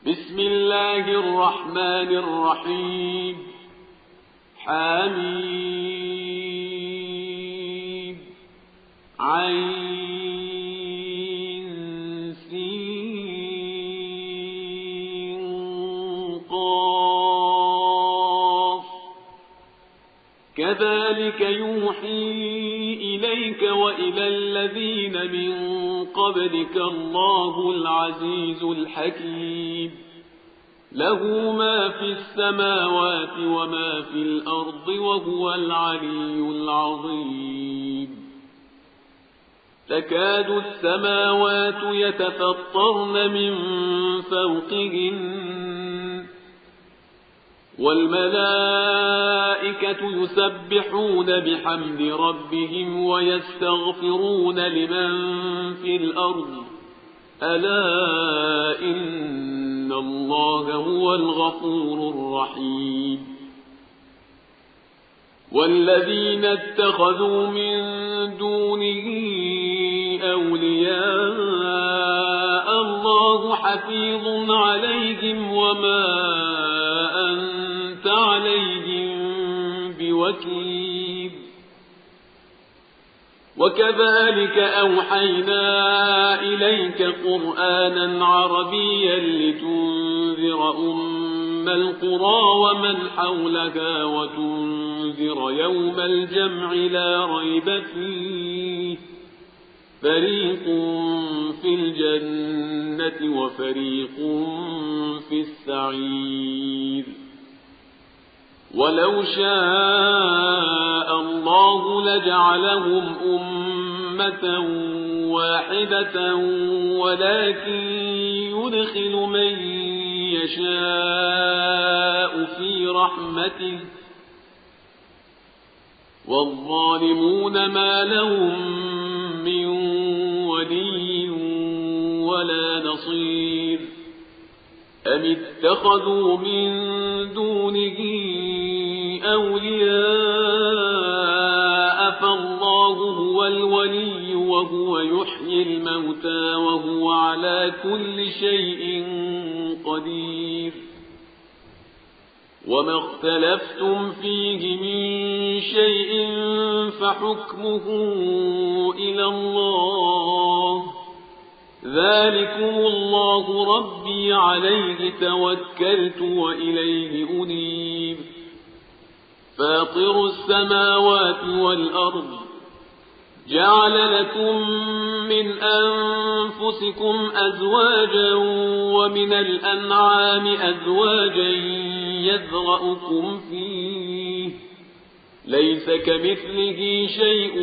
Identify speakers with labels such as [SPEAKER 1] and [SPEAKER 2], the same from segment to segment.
[SPEAKER 1] بسم الله الرحمن الرحيم حميم عين سين قاف كذلك يوحي إليك وإلى الذين من قبلك الله العزيز الحكيم له ما في السماوات وما في الأرض وهو العلي العظيم تكاد السماوات يتفطرن من فوقهن والملائكة يسبحون بحمد ربهم ويستغفرون لمن في الأرض ألا إن الله هو الغفور الرحيم والذين اتخذوا من دونه أولياء الله حفيظ عليهم وما أنت عليهم بوكيل وكذلك أوحينا إليك قرآنا عربيا لتنذر أم القرى ومن حولها وتنذر يوم الجمع لا ريب فيه فريق في الجنة وفريق في السعير ولو شاء الله لجعلهم أمة واحدة ولكن يدخل من يشاء في رحمته والظالمون ما لهم من ولي ولا نصير أم اتخذوا من دونه أولياء فالله هو الولي وهو يحيي الموتى وهو على كل شيء قدير وما اختلفتم فيه من شيء فحكمه إلى الله ذلكم الله ربي عليه توكلت وإليه أنيب فاطر السماوات والأرض جعل لكم من أنفسكم أزواجا ومن الأنعام أزواجا يذرأكم فيه ليس كمثله شيء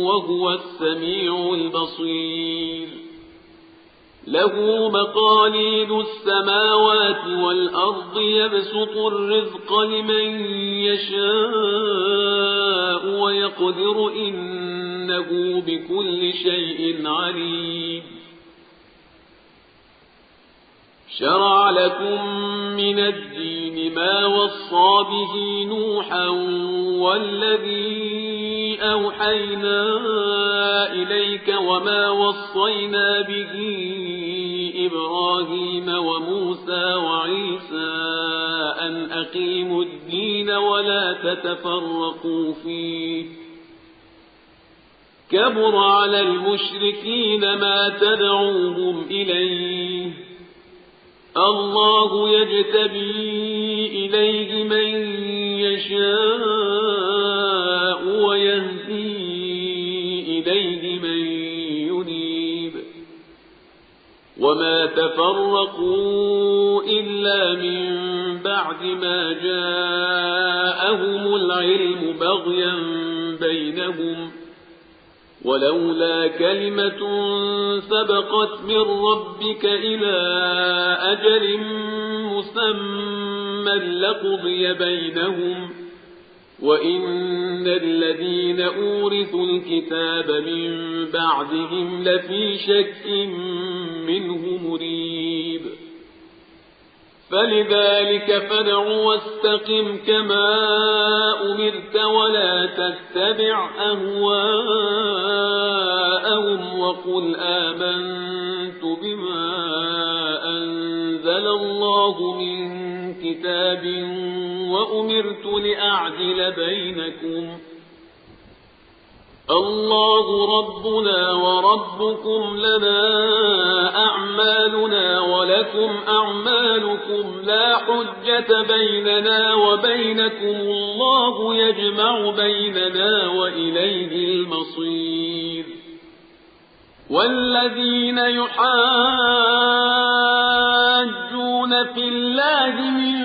[SPEAKER 1] وهو السميع البصير له مقاليد السماوات والأرض يبسط الرزق لمن يشاء ويقدر إنه بكل شيء عليم شرع لكم من الدين ما وصى به نوحا والذي أوحينا إليك وما وصينا به إبراهيم وموسى وعيسى أن أقيموا الدين ولا تتفرقوا فيه كبر على المشركين ما تدعوهم إليه الله يجتبي إليه من يشاء ويهدي إليه من ينيب وما تفرقوا إلا من بعد ما جاءهم العلم بغيا بينهم ولولا كلمة سبقت من ربك إلى أجل مسمى لقضي بينهم وإن الذين أورثوا الكتاب من بعدهم لفي شك منه مريب فلذلك فادع واستقم كما أمرت ولا تتبع أهواءهم وقل آمنت بما أنزل أنزل الله من كتاب وأمرت لأعدل بينكم الله ربنا وربكم لنا أعمالنا ولكم أعمالكم لا حجة بيننا وبينكم الله يجمع بيننا وإليه المصير والذين يحاجون في الله من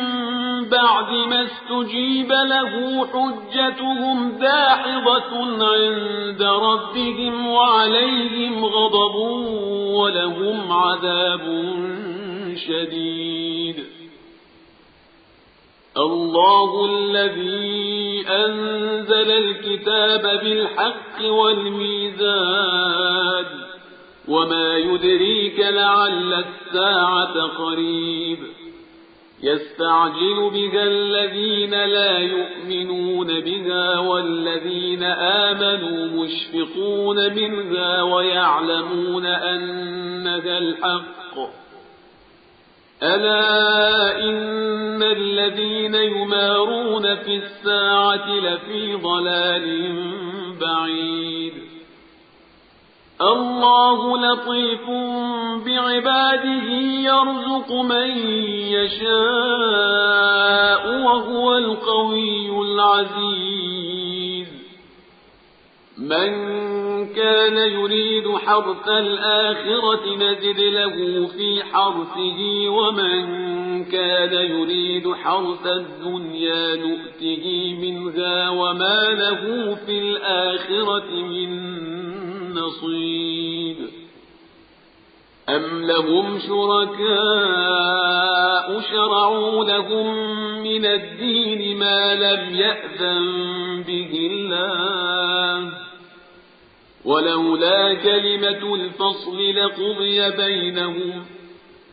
[SPEAKER 1] بعد ما استجيب له حجتهم داحضة عند ربهم وعليهم غضب ولهم عذاب شديد الله الذي أنزل الكتاب بالحق والميزان وما يدريك لعل الساعة قريب يستعجل بها الذين لا يؤمنون بها والذين آمنوا مشفقون منها ويعلمون أنها الحق ألا إن الذين يمارون في الساعة لفي ضلال بعيد الله لطيف بعباده يرزق من يشاء وهو القوي العزيز من كان يريد حرث الآخرة نزد له في حرثه ومن كان يريد حرث الدنيا نؤته منها وما له في الآخرة من نصيب أم لهم شركاء شرعوا لهم من الدين ما لم يأذن به الله ولولا كلمة الفصل لقضي بينهم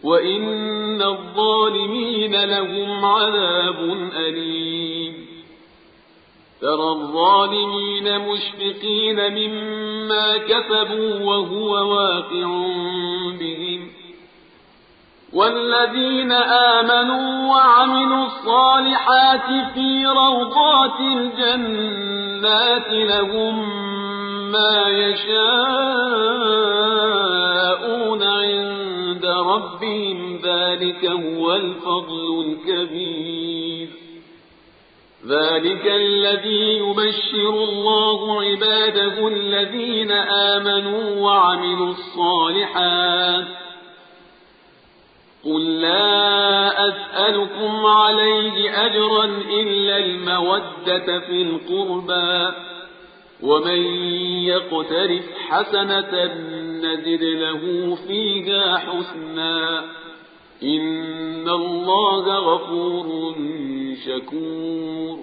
[SPEAKER 1] وإن الظالمين لهم عذاب أليم ترى الظالمين مشفقين مما كسبوا وهو واقع بهم والذين آمنوا وعملوا الصالحات في روضات الجنات لهم ما يشاءون عند ربهم ذلك هو الفضل الكبير ذلك الذي يبشر الله عباده الذين آمنوا وعملوا الصالحات قل لا أسألكم عليه أجرا إلا المودة في القربى ومن يقترف حسنة نزد له فيها حسنا إن الله غفور شكور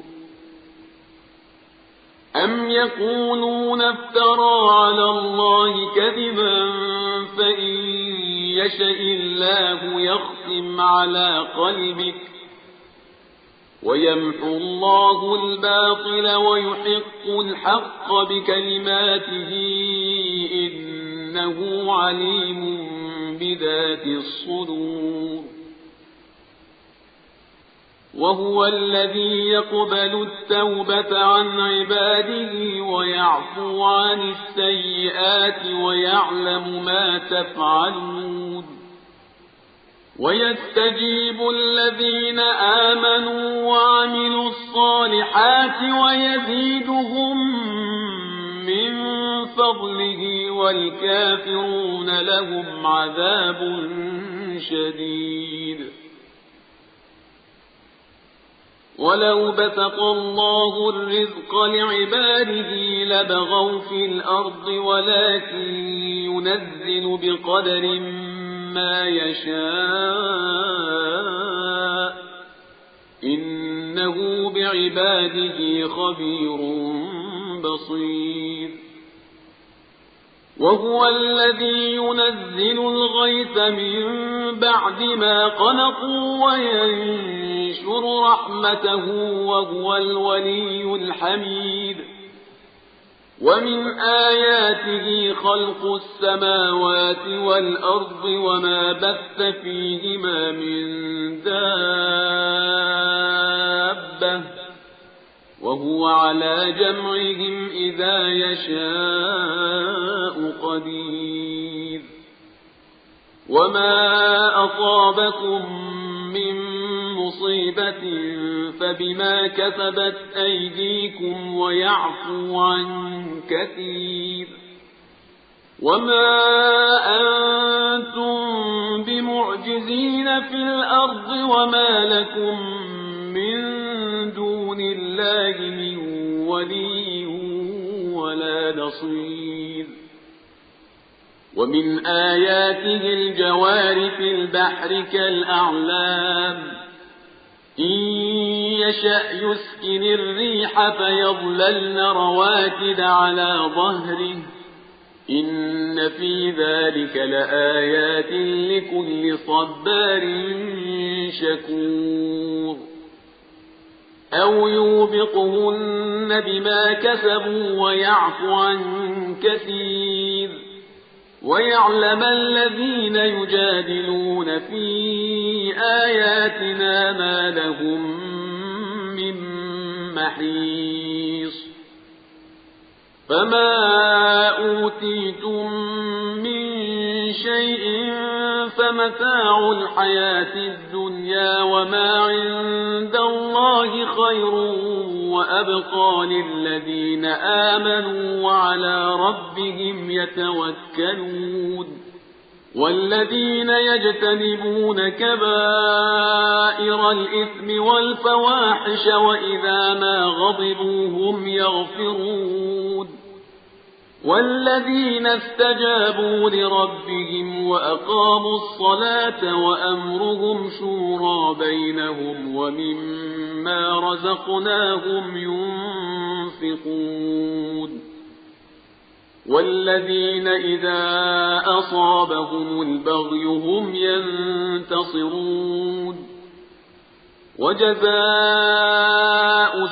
[SPEAKER 1] أم يقولون افترى على الله كذبا فإن يشأ الله يختم على قلبك ويمحو الله الباطل ويحق الحق بكلماته إنه عليم بذات الصدور وهو الذي يقبل التوبة عن عباده ويعفو عن السيئات ويعلم ما تفعلون ويستجيب الذين آمنوا وعملوا الصالحات ويزيدهم من فضله والكافرون لهم عذاب شديد ولو بسط الله الرزق لعباده لبغوا في الأرض ولكن ينزل بقدر ما يشاء إنه بعباده خبير بصير وهو الذي ينزل الغيث من بعد ما قنطوا وينشر رحمته وهو الولي الحميد ومن آياته خلق السماوات والأرض وما بث فيهما من دابة وهو على جمعهم إذا يشاء قدير وما أصابكم من مصيبة فبما كسبت أيديكم ويعفو عن كثير وما أنتم بمعجزين في الأرض وما لكم من دون الله من ولي ولا نصير ومن آياته الجوار في البحر كالأعلام إن يشأ يسكن الريح فيظللن رواكد على ظهره إن في ذلك لآيات لكل صبار شكور أو يوبقهن بما كسبوا ويعفو عن كثير ويعلم الذين يجادلون في آياتنا ما لهم من محيص فما أوتيتم من شيء فمتاع الحياة الدنيا وما عند الله خير وأبقى للذين آمنوا وعلى ربهم يتوكلون والذين يجتنبون كبائر الإثم والفواحش وإذا ما غضبوا هم يغفرون والذين استجابوا لربهم وأقاموا الصلاة وأمرهم شورى بينهم ومما رزقناهم ينفقون والذين إذا أصابهم البغي هم ينتصرون وجزاء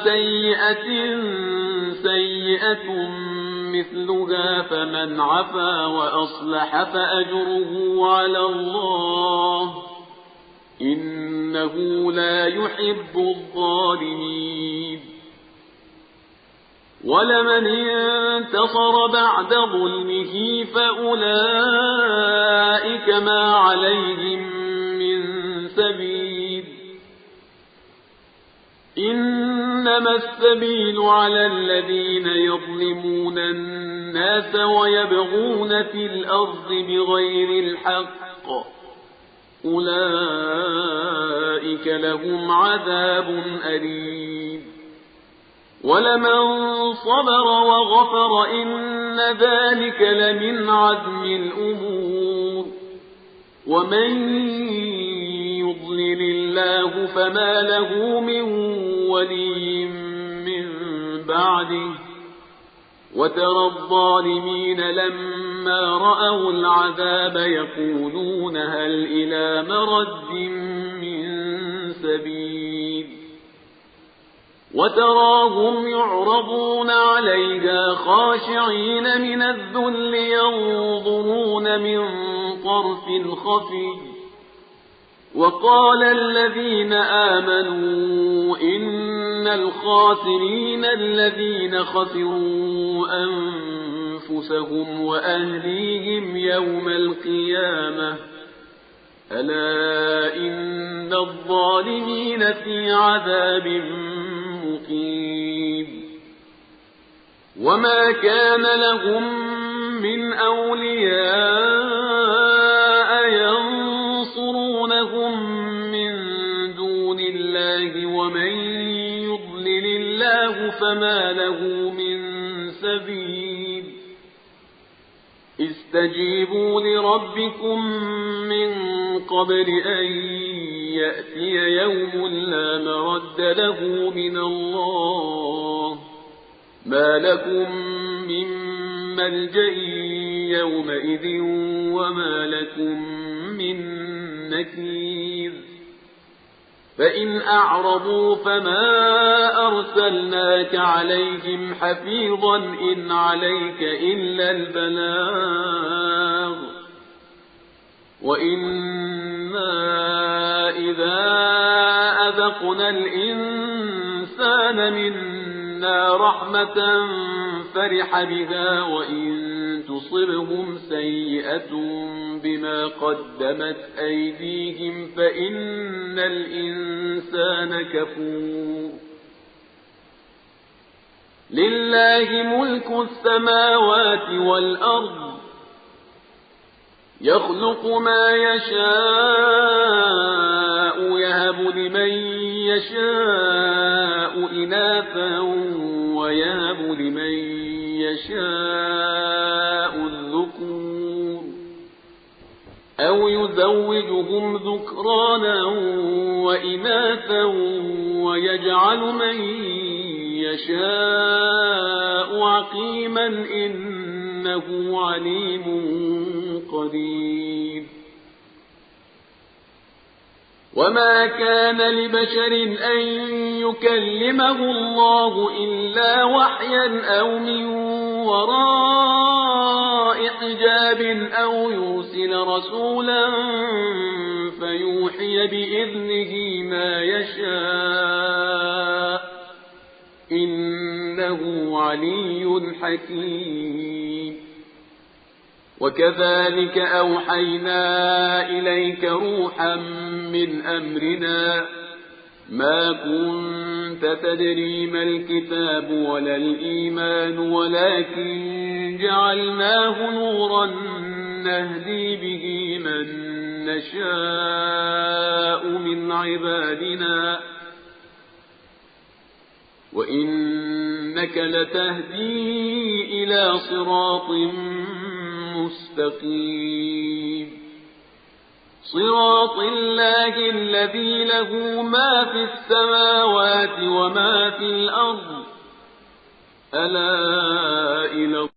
[SPEAKER 1] سيئة سيئة مثلها فمن عفا وأصلح فأجره على الله إنه لا يحب الظالمين ولمن انتصر بعد ظلمه فأولئك ما عليهم من سبيل إنما السبيل على الذين يظلمون الناس ويبغون في الأرض بغير الحق أولئك لهم عذاب أليم ولمن صبر وغفر إن ذلك لمن عزم الأمور ومن يضلل الله فما له من ولي من بعده وترى الظالمين لما رأوا العذاب يقولون هل إلى مرد من سبيل وتراهم يعرضون عليها خاشعين من الذل ينظرون من طرف خفي وقال الذين آمنوا إن الخاسرين الذين خسروا أنفسهم وأهليهم يوم القيامة ألا إن الظالمين في عذاب مقيم وما كان لهم من أولياء ينصرونهم من دون الله ومن يضلل الله فما له من سبيل استجيبوا لربكم من قبل أن يأتي يوم لا مرد له من الله ما لكم من ملجأ يومئذ وما لكم من نكير فإن أعرضوا فما أرسلناك عليهم حفيظا إن عليك إلا البلاغ وإنا إذا أذقنا الإنسان منا رحمة فرح بها وإن تصبهم سيئة بما قدمت أيديهم فإن الإنسان كفور لله ملك السماوات والأرض يخلق ما يشاء يهب لمن يشاء إناثا ويهب لمن يشاء الذكور أو يزوجهم ذكرانا وإناثا ويجعل من يشاء عقيما إنه عليم قدير وما كان لبشر أن يكلمه الله إلا وحيا أو من وراء حجاب أو يرسل رسولا فيوحي بإذنه ما يشاء إنه علي حكيم وكذلك أوحينا إليك روحا من أمرنا ما كنت تدري ما الكتاب ولا الإيمان ولكن جعلناه نورا نهدي به من نشاء من عبادنا وإنك لتهدي إلى صراط مستقيم صراط الله الذي له ما في السماوات وما في الأرض ألا إلى